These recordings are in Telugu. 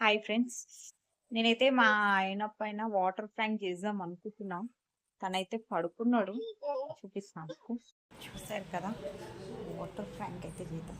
Hi friends. నేనైతే మా ఆయన పైన వాటర్ ట్యాంక్ చేద్దాం అనుకుంటున్నా. తనైతే పడుకున్నాడు. చూపిస్తాను మీకు. చూసారు కదా, వాటర్ ట్యాంక్ అయితే చేద్దాం.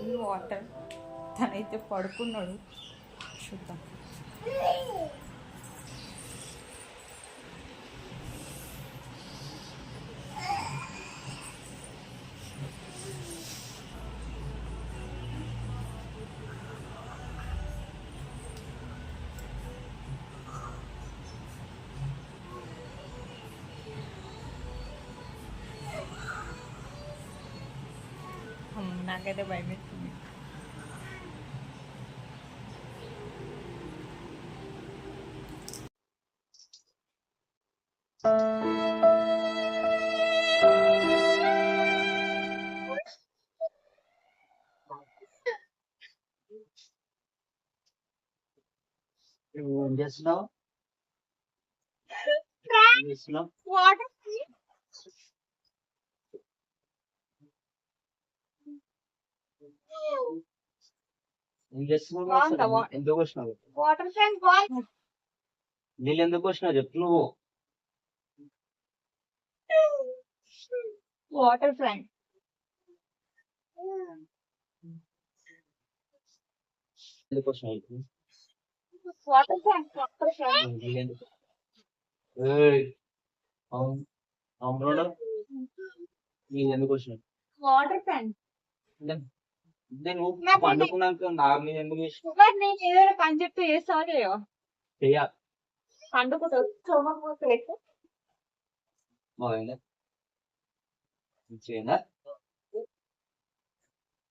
Full water. తనైతే పడుకున్నాడు. చూద్దాం. నాకైతే భయం వేస్తుంది. ఏం చేస్తున్నావు? వాటర్ ఏం చేస్తున్నావు? బాగుందా? ఎందుకు వచ్చినావు? వాటర్ ట్యాంక్ బాగుంది. నీళ్ళు ఎందుకు వచ్చినావు చెప్పు నువ్వు. వాటర్ ట్యాంక్ ఎందుకు వచ్చినావు? వాటర్ ట్యాంక్ వాటర్ ట్యాంక్ నీళ్ళు ఎందుకు? ఏయ్, అవును, నీళ్ళు ఎందుకు వచ్చినావు? Water tank. నువ్వు పండుకున్నాక నాకు నేను ఎందుకు చేసిన? మరి నేను ఏదైనా పని చెప్తే చేస్తావా చేయవా? చెయ్యాలి. పండుకుంటా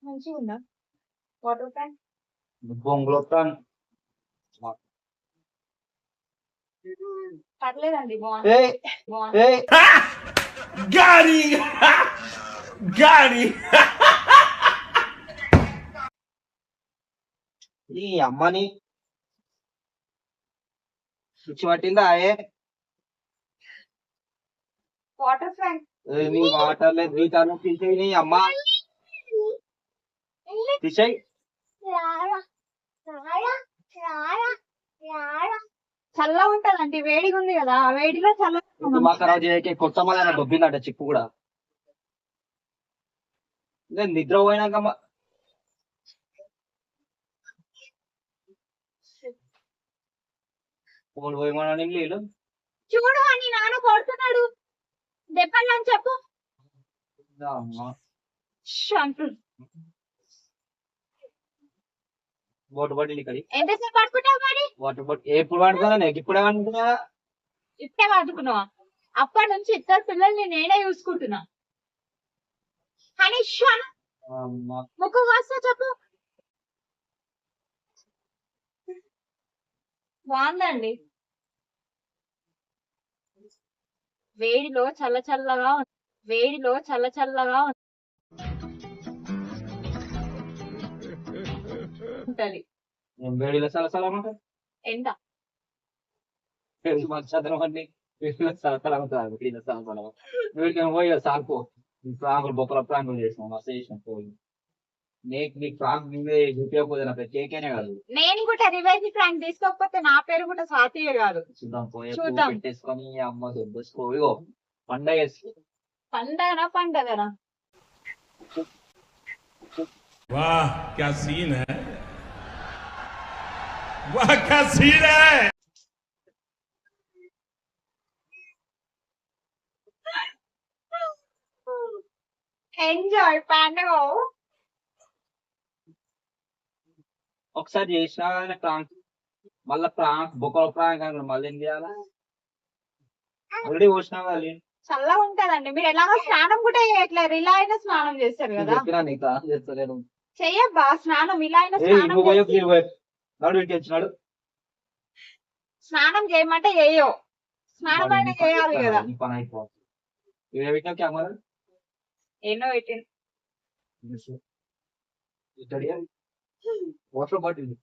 మంచిగా ఉందా వాటర్ ట్యాంక్? బొంగులో పర్లేదండి, బాగుంది. Gary! Gary! ఈ అమ్మని పిచ్చి పట్టిందా? వాటర్ ట్యాంక్ నీ వాటర్ లేదు గీతాను తీసేయి. నీ అమ్మ తీసేయి. చల్ల ఉంటదండి, వేడిగా ఉంది కదా, ఆ వేడిలో చల్ల. మా ఖరాబ్ చేయకే కొత్త మళ్ళీ దొబ్బిందట చిప్పు కూడా. నిద్ర పోయినాక పోయిమన్నా నీళ్ళు చూడు అని నాన్న కొడుతున్నాడు. దెబ్బలు అని చెప్పు. వాటర్ బాటిల్ ఇక్కడ ఎంతసేపు పడుకుంటావు మరి? వాటర్ బాటిల్ ఎప్పుడు పడుకున్నా? ఇప్పుడే పడుకున్నా. ఇప్పుడే పడుకున్నావా? అప్పటి నుంచి ఇద్దరు పిల్లల్ని నేనే చూసుకుంటున్నా. హనీష్ ముక్కు వస్తా చెప్పు. బాగుందండి. వేడిలో చల్ల చల్లగా ఉంది. వేడిలో చల్ల చల్లగా ఉంటది. వేడిలో సలసలా ఉంటుంది. ఎంత చదరం అన్ని సలసలా ఉంటుంది. వీడికి పోయి సాకు ప్రాంకులు బొక్కల ప్రాంకులు చేసినాం. మస్తు చేసినాం. పోయి నీకు ప్రాంక్ నువ్వే ఉపయోగపోతే నా పేరు కేకేనే కాదు. నేను కూడా రివైజ్ ప్రాంక్ తీసుకోకపోతే నా పేరు కూడా సాతియే కాదు. చూద్దాం. పోయి చూద్దాం. పెట్టేసుకొని అమ్మ దొబ్బేసుకో. ఇగో పండగ పండగనా? वाह क्या सीन है, वाह क्या सीन है. ఎంజాయ్ పండగ. ఒకసారి చేసినా ప్రాంక్, మళ్ళా ప్రాంక్ బొక్కల ప్రాంక్ అంటే మళ్ళీ ఏం చేయాలా? ఆల్రెడీ పోసినా వాళ్ళు చల్లగా ఉంటదండి. మీరు ఎలాగో స్నానం కూడా చేయట్లేదు, ఇలా అయినా స్నానం చేస్తారు కదా. చెప్పినా నీకు తాను చేస్తలేను. చెయ్యబ్బా స్నానం, ఇలా అయినా స్నానం స్నానం చేయమంటే చేయో. స్నానం అయినా చేయాలి కదా. పని అయిపోతుంది. కెమెరా ఎన్నో పెట్టిన వాటర్ బాటిల్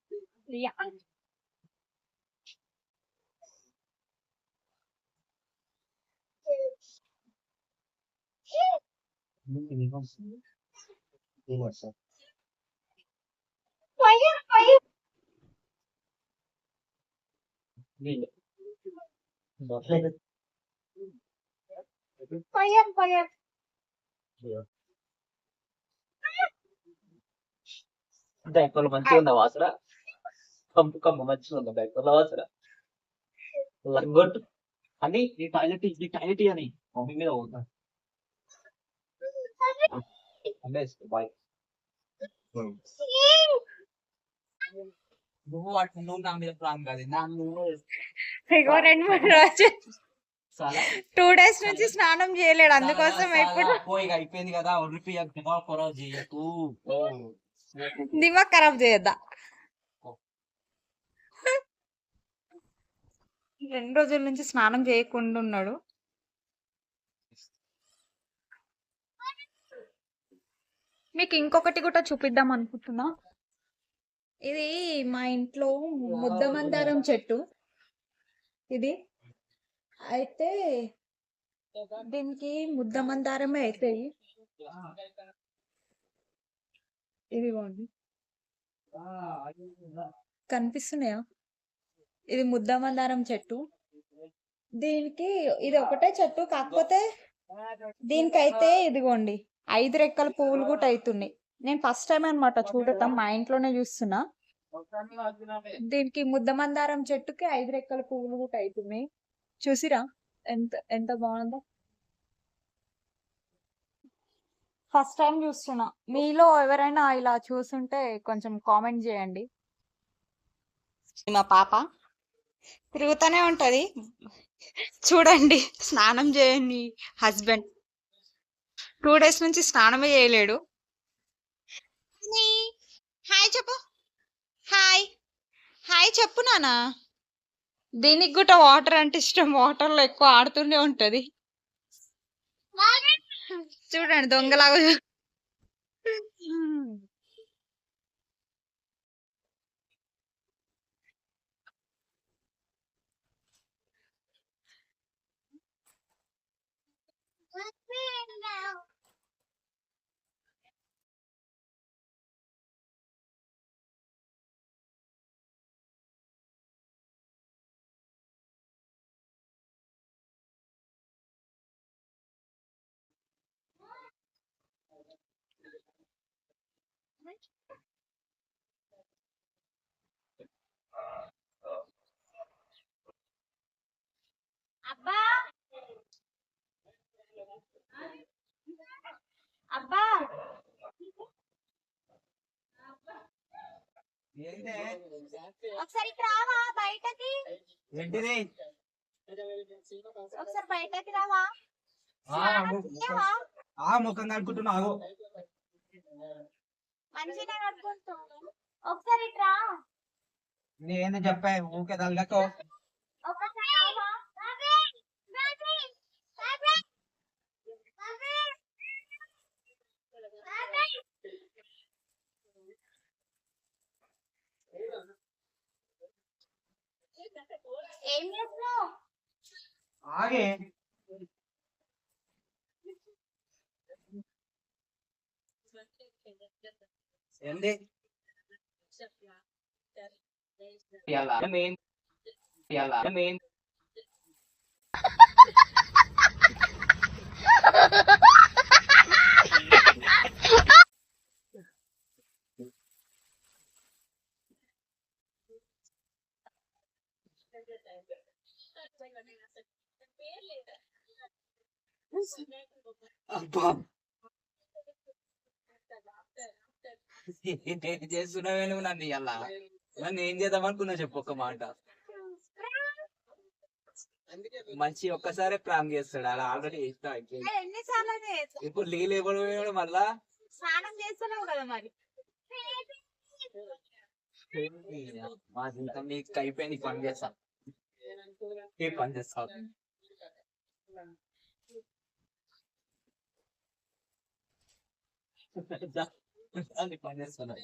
డైపర్లు మంచిగా ఉందా వాసన కంపు కంపు మంచిగా ఉందా డైపర్ల వాసన లంగొట్టు అని నీ టాయిలెట్ అని మమ్మీ మీద పోతా బాయ్ నువ్వు నా మీద ప్రాంక్ కాదు నువ్వు ఇగో 2-3 రోజులు చాలా 2 days నుంచి స్నానం చేయలేడు అందుకోసం ఎప్పుడు పోయి అయిపోయింది కదా ఒరిపి పొరవ చేయకు దిమాగ్ ఖరాబ్ చేయొద్దా 2 రోజుల నుంచి స్నానం చేయకుండా ఉన్నాడు. మీకు ఇంకొకటి కూడా చూపిద్దాం అనుకుంటున్నా. ఇది మా ఇంట్లో ముద్ద మందారం చెట్టు. ఇది అయితే దీనికి ముద్ద మందారమే అవుతాయి. ఇదిగోండి కనిపిస్తున్నాయా? ఇది ముద్ద మందారం చెట్టు. దీనికి ఇది ఒకటే చెట్టు, కాకపోతే దీనికైతే ఇదిగోండి 5 రెక్కల పువ్వులు కూడా అవుతున్నాయి. నేను ఫస్ట్ టైం అనమాట చూడటం, మా ఇంట్లోనే చూస్తున్నా. దీనికి ముద్ద మందారం చెట్టుకి 5 రెక్కల పువ్వులు కూడా అవుతున్నాయి. చూసిరా ఎంత ఎంత బాగుందో. ఫస్ట్ టైం చూస్తున్నా. మీలో ఎవరైనా ఇలా చూసుంటే కొంచెం కామెంట్ చేయండి. మా పాప తిరుగుతూనే ఉంటది. చూడండి స్నానం చేయని హస్బెండ్ 2 days నుంచి స్నానమే చేయలేడు. హాయ్ చెప్పు, హాయ్ హాయ్ చెప్పు నానా. దీనికి కూడా వాటర్ అంటే ఇష్టం, వాటర్ లో ఎక్కువ ఆడుతూనే ఉంటది. చూడండి దొంగలాగా అబ్బా అబ్బా ఒకసారి రావా బయటకి, ఏంటిది ఒకసారి బయటకి రావా. ముఖం కడుకుంటున్నావు మంచిగా కడుకుంటూ ఒకసారి రా. నేను చెప్పా ఊకే తగ్గకో ఒకసారి రావా. ఏం చేస్తున్నావు? ఆగే ఏంది మెయిన్ మెయిన్ అబ్బా నేను చేస్తున్నావే నువ్వు నన్ను ఇలా నన్ను ఏం చేద్దాం అనుకున్నా చెప్పు ఒక్క మాట. మంచి ఒక్కసారి ప్రాంక్ చేస్తాడు, అలా ఆల్రెడీ చేస్తా. ఇప్పుడు లీలు ఎవరు పోయాడు మళ్ళా స్నానం చేస్తున్నావు కదా మరి. మా జీవితం నీకు అయిపోయింది, పని చేస్తా ఏ పని చేస్తావు. అది పని చేస్తున్నా.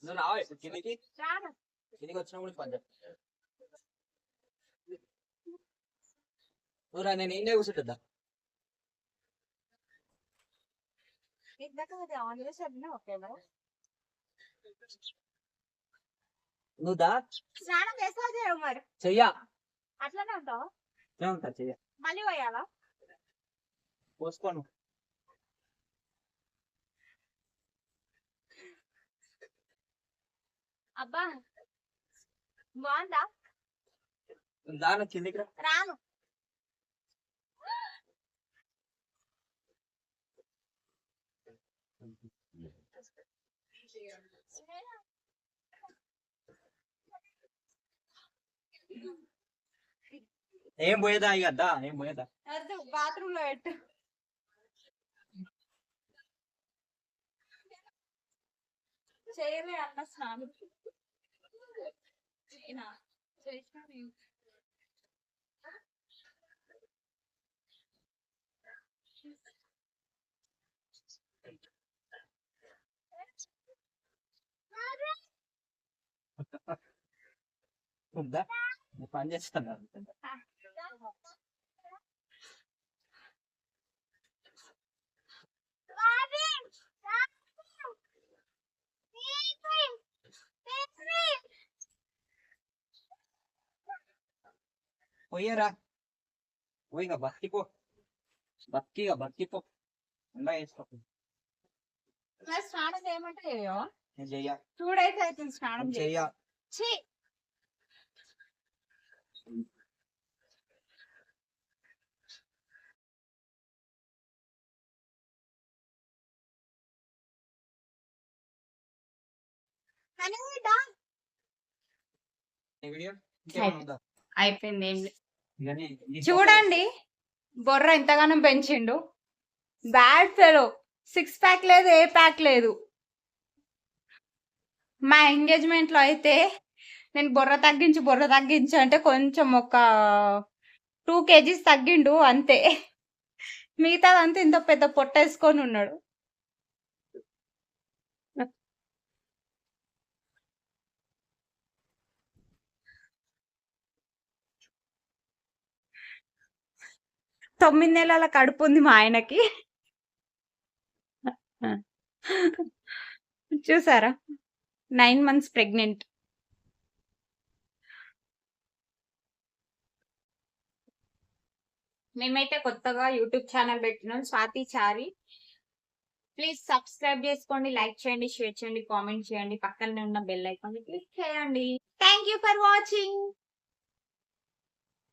నువ్వు రావా ఇప్పుడు కిందికి కిందికి వచ్చినప్పుడు పని చెప్తా. నువ్వు రా, నేను ఇండే కూర్చుంటుందా. నువ్వు దా స్నానం చేస్తావు మరి చెయ్యా అట్లనే ఉంటావు ఉంటా చెయ్య మళ్ళీ పోయాలా పోసుకోను. అబ్బా బాగుందా దాని కిందికి రా. రాను ఏం పోయేదా ఇక దా ఏం పోయేదా. బాత్రూమ్ లో పెట్టు చేయలే అన్న స్నానం ఉందా పని చేస్తాను. పోయేరా పోయిగా బతికిపో బతికిపో ఉండా వేసుకో. స్నానం చేయమంటే చేయవా నేను చెయ్యా 2 days అవుతుంది స్నానం చెయ్యా. ఛీ వీడియో అయిపోయింది ఏం లేదు. చూడండి బొర్ర ఎంతగానో పెంచిండు. బ్యాడ్ ఫెలో 6 ప్యాక్ లేదు ఏ ప్యాక్ లేదు. మా ఎంగేజ్మెంట్ లో అయితే నేను బొర్ర తగ్గించు అంటే కొంచెం ఒక 2 kgs తగ్గిండు అంతే. మిగతాదంతా ఇంత పెద్ద పొట్టేసుకొని ఉన్నాడు. తొమ్మిది నెలల కడుపు ఉంది మా ఆయనకి. చూసారా 9 months ప్రెగ్నెంట్. మేమైతే కొత్తగా యూట్యూబ్ ఛానల్ పెట్టినాం స్వాతి చారి. ప్లీజ్ సబ్స్క్రైబ్ చేసుకోండి, లైక్ చేయండి, షేర్ చేయండి, కామెంట్ చేయండి, పక్కనే ఉన్న బెల్ ఐకాన్ క్లిక్ చేయండి. Thank you for watching.